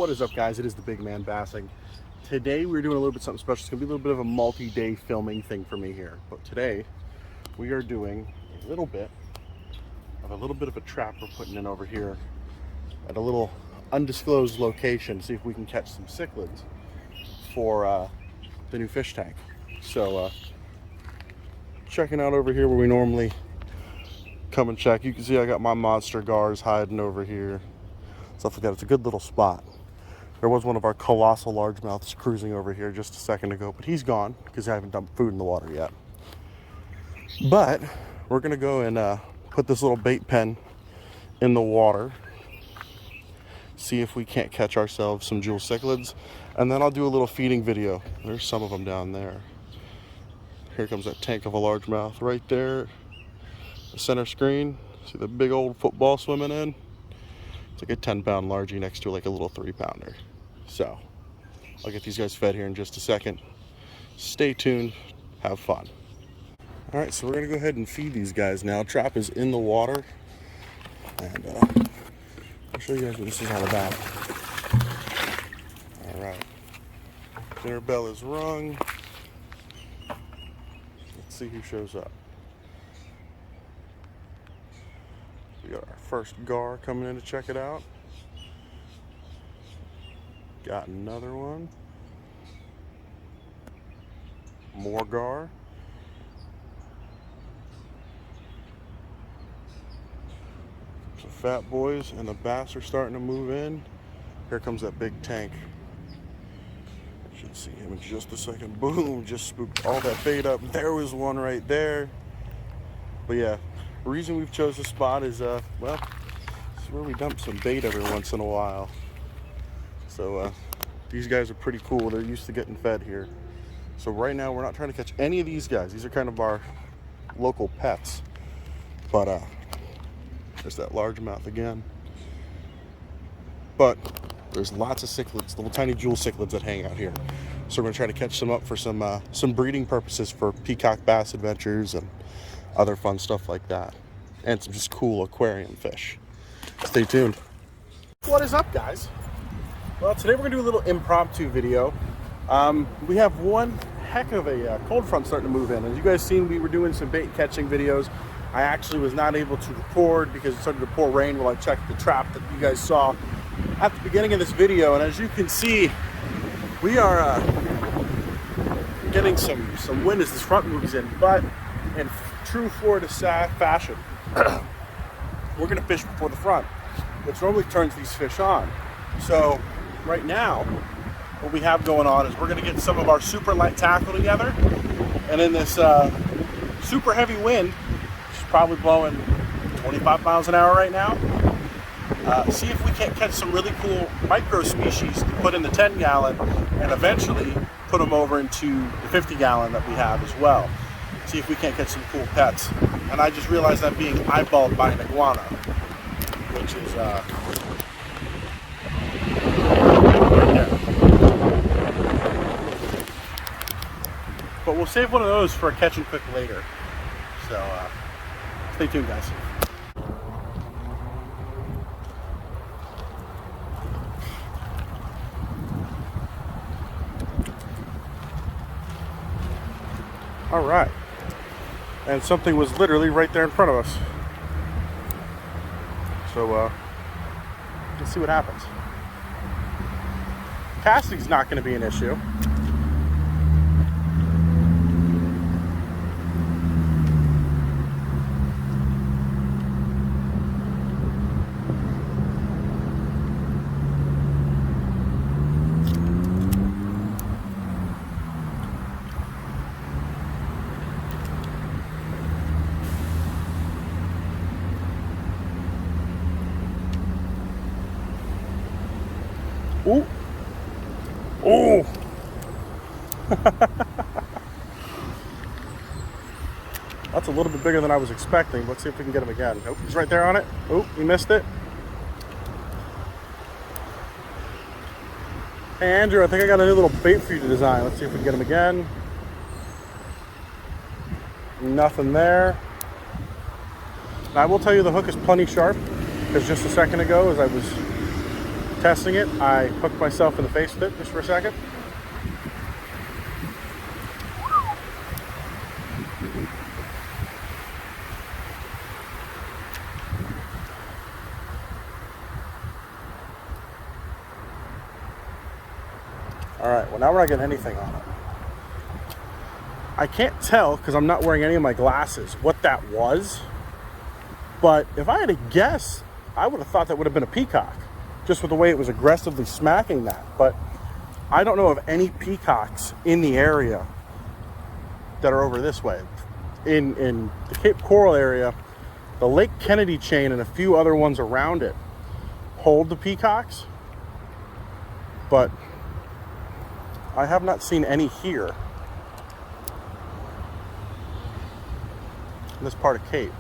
What is up, guys? It is the Big Man Bassing. Today we're doing a little bit something special. It's gonna be a little bit of a multi-day filming thing for me here. But today we are doing a little bit of a trap we're putting in over here at a little undisclosed location. See if we can catch some cichlids for the new fish tank. So checking out over here where we normally come and check. You can see I got my monster gars hiding over here, stuff like that. It's a good little spot. There was one of our colossal largemouths cruising over here just a second ago, but he's gone because I haven't dumped food in the water yet. But we're gonna go and put this little bait pen in the water, see if we can't catch ourselves some jewel cichlids, and then I'll do a little feeding video. There's some of them down there. Here comes that tank of a largemouth right there, the center screen. See the big old football swimming in? It's like a 10-pound largie next to like a little 3-pounder. So I'll get these guys fed here in just a second. Stay tuned, have fun. All right, so we're gonna go ahead and feed these guys now. Trap is in the water, and I'll show you guys what this is all about. All right, dinner bell is rung. Let's see who shows up. We got our first gar coming in to check it out. Got another one. More gar. Some fat boys and the bass are starting to move in. Here comes that big tank. You should see him in just a second. Boom, just spooked all that bait up. There was one right there. But yeah, the reason we've chose this spot is, well, this is where we dump some bait every once in a while. So these guys are pretty cool. They're used to getting fed here. So right now we're not trying to catch any of these guys. These are kind of our local pets. But there's that largemouth again. But there's lots of cichlids, little tiny jewel cichlids that hang out here. So we're gonna try to catch some up for some breeding purposes for peacock bass adventures and other fun stuff like that. And some just cool aquarium fish. Stay tuned. What is up, guys? Well, today we're gonna do a little impromptu video. We have one heck of a cold front starting to move in. As you guys seen, we were doing some bait catching videos. I actually was not able to record because it started to pour rain while I checked the trap that you guys saw at the beginning of this video. And as you can see, we are getting some wind as this front moves in, but in true Florida fashion, we're gonna fish before the front, which normally turns these fish on. So right now, what we have going on is we're gonna get some of our super light tackle together, and in this super heavy wind, which is probably blowing 25 miles an hour right now, see if we can't catch some really cool micro species to put in the 10-gallon and eventually put them over into the 50-gallon that we have as well. See if we can't catch some cool pets. And I just realized I'm being eyeballed by an iguana, which is right there. But we'll save one of those for a catch and cook later. So stay tuned, guys. All right. And something was literally right there in front of us. So let's see what happens. Casting's not going to be an issue. Ooh. Oh. That's a little bit bigger than I was expecting. Let's see if we can get him again. Nope, he's right there on it. Oh, we missed it. Hey, Andrew, I think I got a new little bait for you to design. Let's see if we can get him again. Nothing there. Now, I will tell you the hook is plenty sharp, because just a second ago, as I was testing it, I hooked myself in the face with it just for a second. All right, well now we're not getting anything on it. I can't tell because I'm not wearing any of my glasses what that was, but if I had to guess, I would have thought that would have been a peacock, just with the way it was aggressively smacking that. But I don't know of any peacocks in the area that are over this way. In the Cape Coral area, the Lake Kennedy chain and a few other ones around it hold the peacocks, but I have not seen any here in this part of Cape.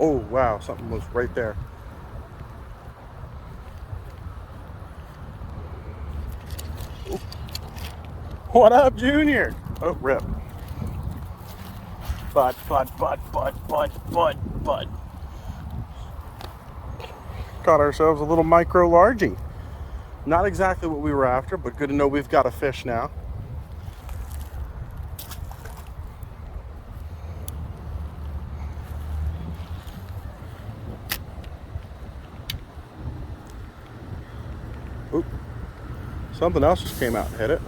Oh wow, something was right there. Ooh. What up, Junior? Oh, rip. Bud. Caught ourselves a little micro largie. Not exactly what we were after, but good to know we've got a fish now. Oop. Something else just came out and hit it.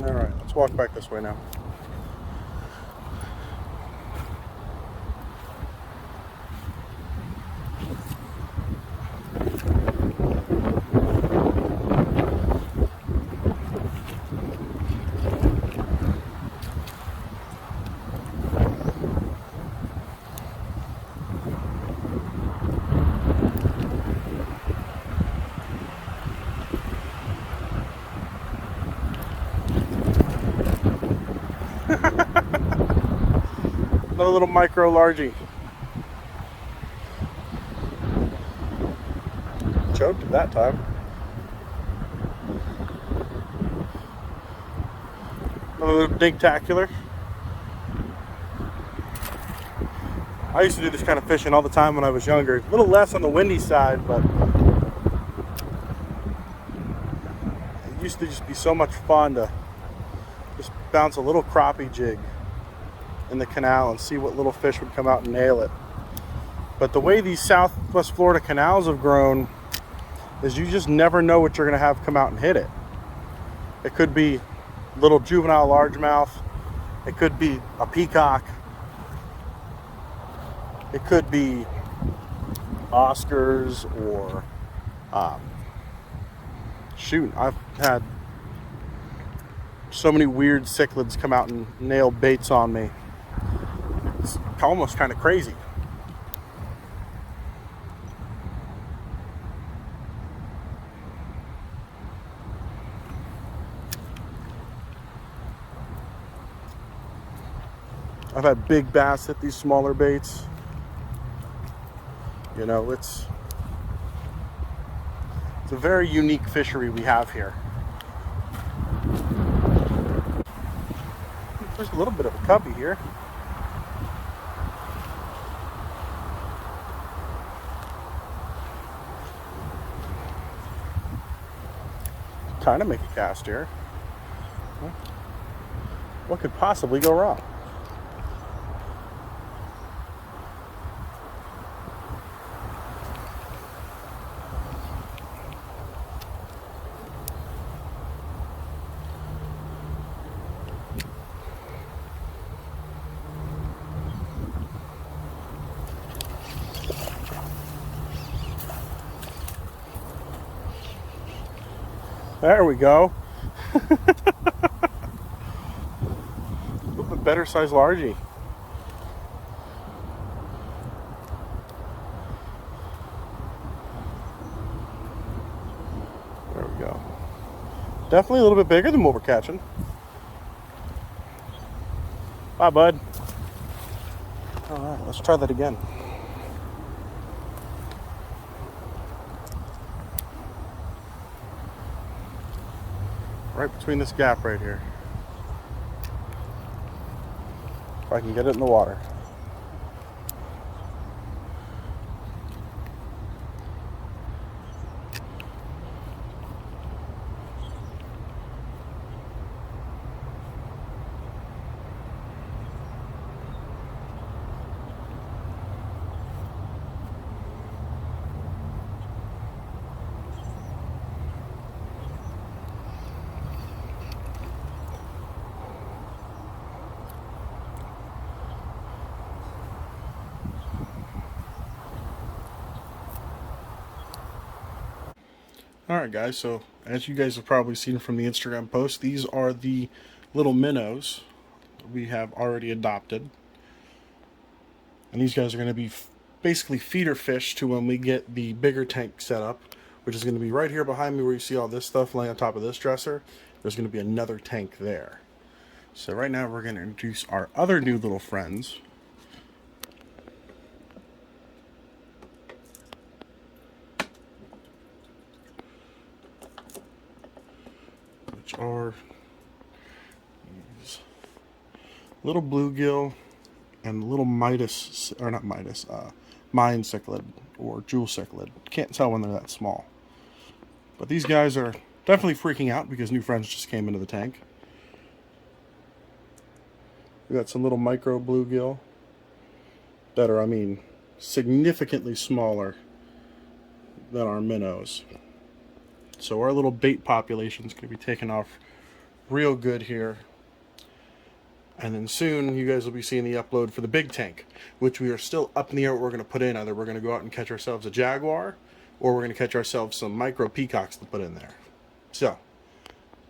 All right, let's walk back this way now. Another little micro largie. Choked it that time. Another little dingtacular. I used to do this kind of fishing all the time when I was younger. A little less on the windy side, but it used to just be so much fun to just bounce a little crappie jig in the canal and see what little fish would come out and nail it. But the way these Southwest Florida canals have grown is you just never know what you're going to have come out and hit it. It could be little juvenile largemouth. It could be a peacock. It could be Oscars or shoot, I've had so many weird cichlids come out and nail baits on me. It's almost kind of crazy. I've had big bass hit these smaller baits. You know, it's a very unique fishery we have here. There's a little bit of a cubby here. Kind of make a cast here. What could possibly go wrong? There we go. A little bit better size largie. There we go. Definitely a little bit bigger than what we're catching. Bye, bud. All right, let's try that again. Right between this gap right here. If I can get it in the water. Alright guys, so as you guys have probably seen from the Instagram post, these are the little minnows we have already adopted. And these guys are going to be basically feeder fish to when we get the bigger tank set up, which is going to be right here behind me where you see all this stuff laying on top of this dresser. There's going to be another tank there. So right now we're going to introduce our other new little friends. Which are these little bluegill and little Midas, or not Midas, mine cichlid or jewel cichlid. Can't tell when they're that small. But these guys are definitely freaking out because new friends just came into the tank. We got some little micro bluegill that are, I mean, significantly smaller than our minnows. So our little bait population is going to be taking off real good here. And then soon you guys will be seeing the upload for the big tank, which we are still up in the air what we're going to put in. Either we're going to go out and catch ourselves a jaguar, or we're going to catch ourselves some micro peacocks to put in there. So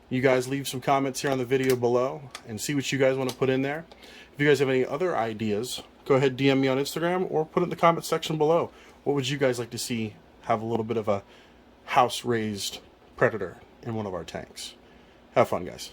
you guys leave some comments here on the video below and see what you guys want to put in there. If you guys have any other ideas, go ahead, DM me on Instagram or put it in the comment section below. What would you guys like to see have a little bit of a house-raised predator in one of our tanks? Have fun, guys.